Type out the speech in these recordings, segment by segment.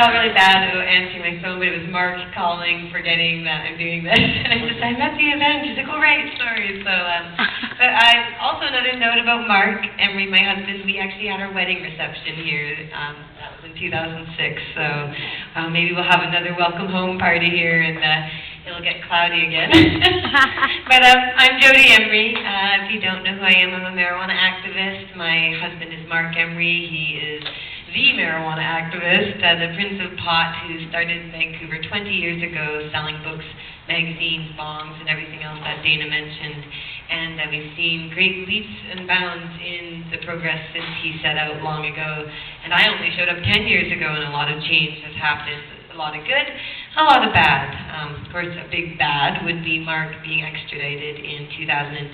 felt really bad about answering my phone, but it was Mark calling, forgetting that I'm doing this. And I'm at the event. He's like, oh, right, sorry. But I also, another note about Mark Emery, my husband, we actually had our wedding reception here. That was in 2006. So maybe we'll have another welcome home party here, and it'll get cloudy again. But I'm Jodie Emery. If you don't know who I am, I'm a marijuana activist. My husband is Mark Emery. He is the marijuana activist, the Prince of Pot, who started in Vancouver 20 years ago selling books, magazines, bongs, and everything else that Dana mentioned. And we've seen great leaps and bounds in the progress since he set out long ago. And I only showed up 10 years ago, and a lot of change has happened. A lot of good, a lot of bad. Of course, a big bad would be Mark being extradited in 2010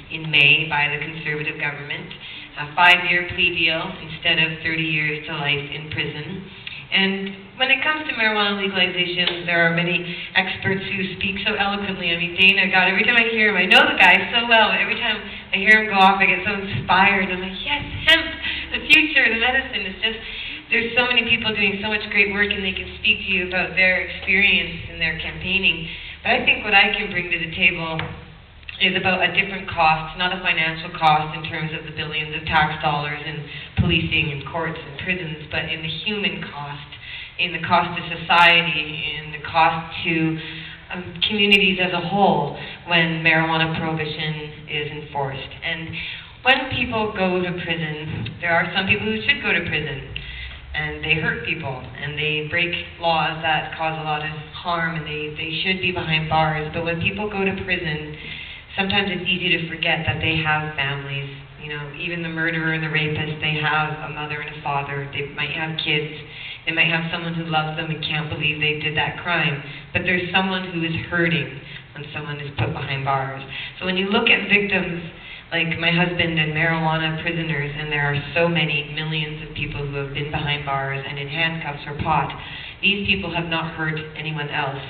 in May by the Conservative government. A 5-year plea deal instead of 30 years to life in prison. And when it comes to marijuana legalization, there are many experts who speak so eloquently. I mean, Dana, God, every time I hear him, I know the guy so well, but every time I hear him go off, I get so inspired. I'm like, yes, hemp, the future, the medicine. It's just, there's so many people doing so much great work, and they can speak to you about their experience and their campaigning. But I think what I can bring to the table is about a different cost, not a financial cost in terms of the billions of tax dollars in policing and courts and prisons, but in the human cost, in the cost to society, in the cost to communities as a whole when marijuana prohibition is enforced. And when people go to prison, there are some people who should go to prison, and they hurt people, and they break laws that cause a lot of harm, and they should be behind bars. But when people go to prison, sometimes it's easy to forget that they have families. You know, even the murderer and the rapist, they have a mother and a father. They might have kids. They might have someone who loves them and can't believe they did that crime. But there's someone who is hurting when someone is put behind bars. So when you look at victims like my husband and marijuana prisoners, and there are so many millions of people who have been behind bars and in handcuffs for pot, these people have not hurt anyone else.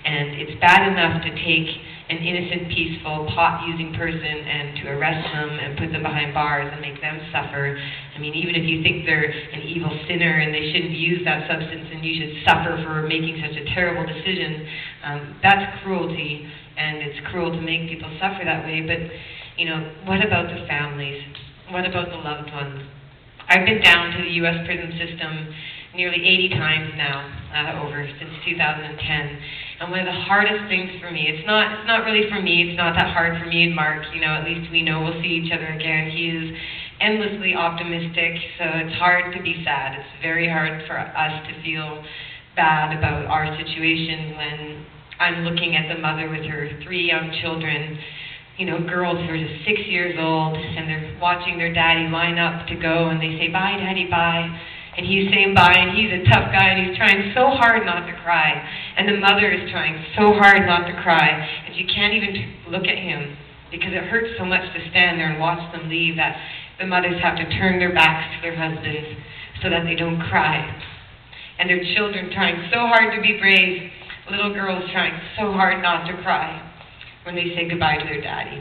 And it's bad enough to take an innocent, peaceful, pot-using person and to arrest them and put them behind bars and make them suffer. I mean, even if you think they're an evil sinner and they shouldn't use that substance and you should suffer for making such a terrible decision, that's cruelty, and it's cruel to make people suffer that way. But, you know, what about the families? What about the loved ones? I've been down to the U.S. prison system nearly 80 times now, since 2010. And one of the hardest things for me, it's not really for me, it's not that hard for me and Mark, you know, at least we know we'll see each other again. He is endlessly optimistic, so it's hard to be sad. It's very hard for us to feel bad about our situation when I'm looking at the mother with her 3 young children, you know, girls who are just 6 years old, and they're watching their daddy line up to go, and they say, bye, daddy, bye. And he's saying bye, and he's a tough guy, and he's trying so hard not to cry. And the mother is trying so hard not to cry, and she can't even look at him because it hurts so much to stand there and watch them leave that the mothers have to turn their backs to their husbands so that they don't cry. And their children trying so hard to be brave, little girls trying so hard not to cry when they say goodbye to their daddy.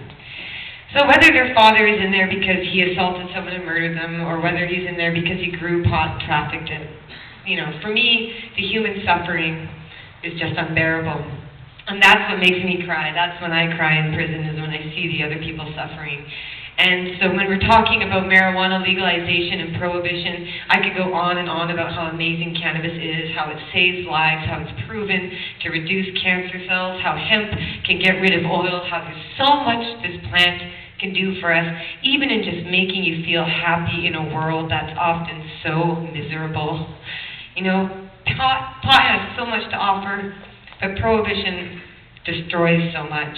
So whether their father is in there because he assaulted someone and murdered them, or whether he's in there because he grew pot and trafficked it, you know, for me, the human suffering is just unbearable. And that's what makes me cry. That's when I cry in prison, is when I see the other people suffering. And so when we're talking about marijuana legalization and prohibition, I could go on and on about how amazing cannabis is, how it saves lives, how it's proven to reduce cancer cells, how hemp can get rid of oil, how there's so much this plant can do for us, even in just making you feel happy in a world that's often so miserable. You know, pot has so much to offer, but prohibition destroys so much.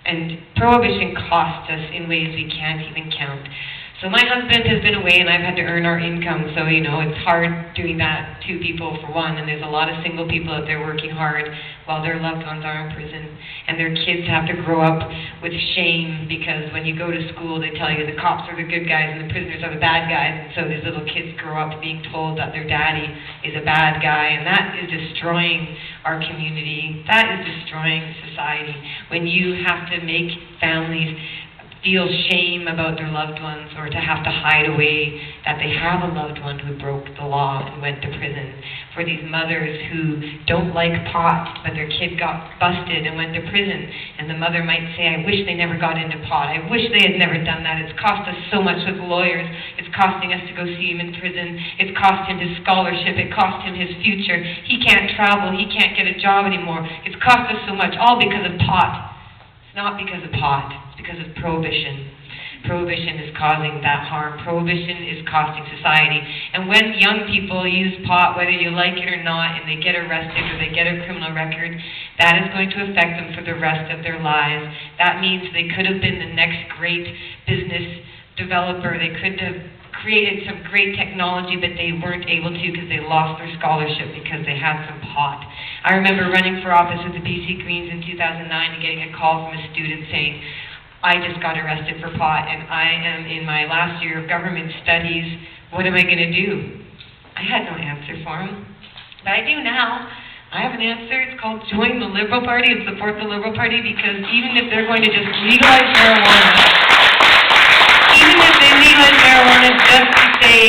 And prohibition costs us in ways we can't even count. So my husband has been away, and I've had to earn our income, so, you know, it's hard doing that, 2 people for one, and there's a lot of single people out there working hard while their loved ones are in prison, and their kids have to grow up with shame, because when you go to school, they tell you the cops are the good guys and the prisoners are the bad guys, and so these little kids grow up being told that their daddy is a bad guy, and that is destroying our community. That is destroying society. When you have to make families feel shame about their loved ones or to have to hide away that they have a loved one who broke the law and went to prison. For these mothers who don't like pot, but their kid got busted and went to prison, and the mother might say, I wish they never got into pot. I wish they had never done that. It's cost us so much with lawyers. It's costing us to go see him in prison. It's cost him his scholarship. It cost him his future. He can't travel. He can't get a job anymore. It's cost us so much, all because of pot. It's not because of pot, it's because of prohibition. Prohibition is causing that harm. Prohibition is costing society. And when young people use pot, whether you like it or not, and they get arrested or they get a criminal record, that is going to affect them for the rest of their lives. That means they could have been the next great business developer. They could have created some great technology, but they weren't able to because they lost their scholarship because they had some pot. I remember running for office with the BC Greens in 2009 and getting a call from a student saying, I just got arrested for pot and I am in my last year of government studies. What am I going to do? I had no answer for him, but I do now. I have an answer. It's called join the Liberal Party and support the Liberal Party, because even if they're going to just legalize marijuana, even if they legalize marijuana just to say,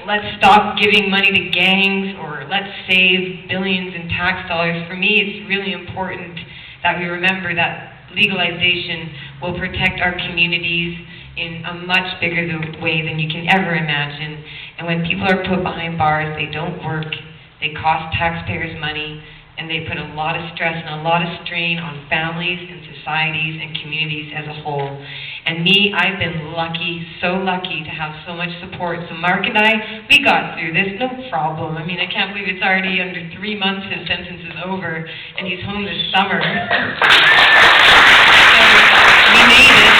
let's stop giving money to gangs or let's save billions in tax dollars, for me it's really important that we remember that legalization will protect our communities in a much bigger way than you can ever imagine. And when people are put behind bars, they don't work, they cost taxpayers money, and they put a lot of stress and a lot of strain on families and societies and communities as a whole. And me, I've been lucky, so lucky to have so much support. So Mark and I, we got through this, no problem. I mean, I can't believe it's already under 3 months his sentence is over, and he's home this summer. So we made it.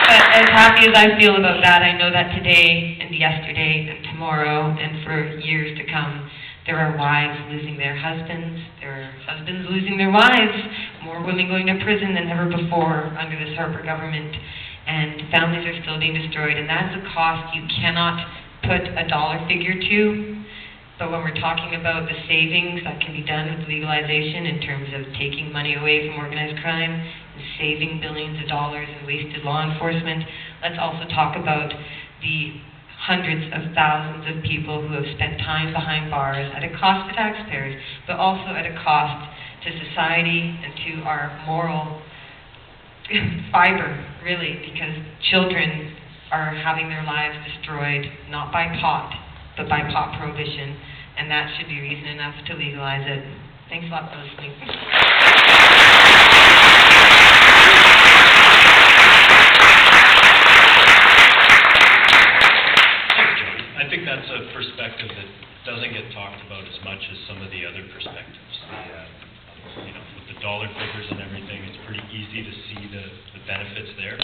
But as happy as I feel about that, I know that today and yesterday and tomorrow and for years to come, there are wives losing their husbands, there are husbands losing their wives, more women going to prison than ever before under this Harper government, and families are still being destroyed, and that's a cost you cannot put a dollar figure to. But when we're talking about the savings that can be done with legalization in terms of taking money away from organized crime and saving billions of dollars in wasted law enforcement, let's also talk about the hundreds of thousands of people who have spent time behind bars at a cost to taxpayers, but also at a cost to society and to our moral fiber, really, because children are having their lives destroyed, not by pot, but by pot prohibition, and that should be reason enough to legalize it. Thanks a lot for listening. I think that's a perspective that doesn't get talked about as much as some of the other perspectives. With the dollar figures and everything, it's pretty easy to see the benefits there.